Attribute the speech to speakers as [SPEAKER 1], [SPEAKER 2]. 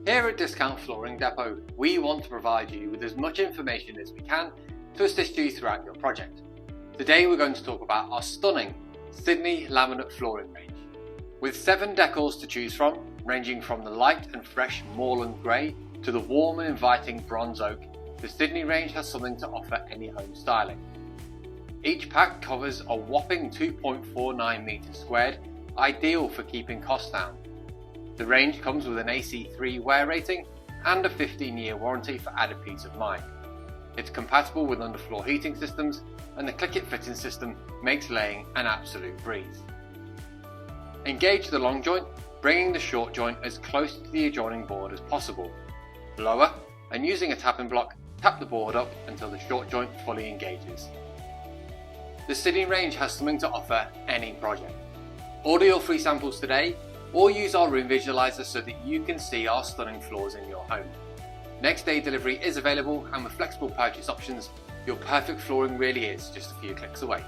[SPEAKER 1] Here at Discount Flooring Depot, we want to provide you with as much information as we can to assist you throughout your project. Today we're going to talk about our stunning Sydney laminate flooring range. With 7 decors to choose from, ranging from the light and fresh moorland grey to the warm and inviting bronze oak, the Sydney range has something to offer any home styling. Each pack covers a whopping 2.49 metres squared, ideal for keeping costs down. The range comes with an AC3 wear rating and a 15-year warranty for added peace of mind. It's compatible with underfloor heating systems, and the click-it fitting system makes laying an absolute breeze. Engage the long joint, bringing the short joint as close to the adjoining board as possible. Lower, and using a tapping block, tap the board up until the short joint fully engages. The Sydney range has something to offer any project. Order your free samples today, or use our room visualizer so that you can see our stunning floors in your home. Next day delivery is available, and with flexible purchase options, your perfect flooring really is just a few clicks away.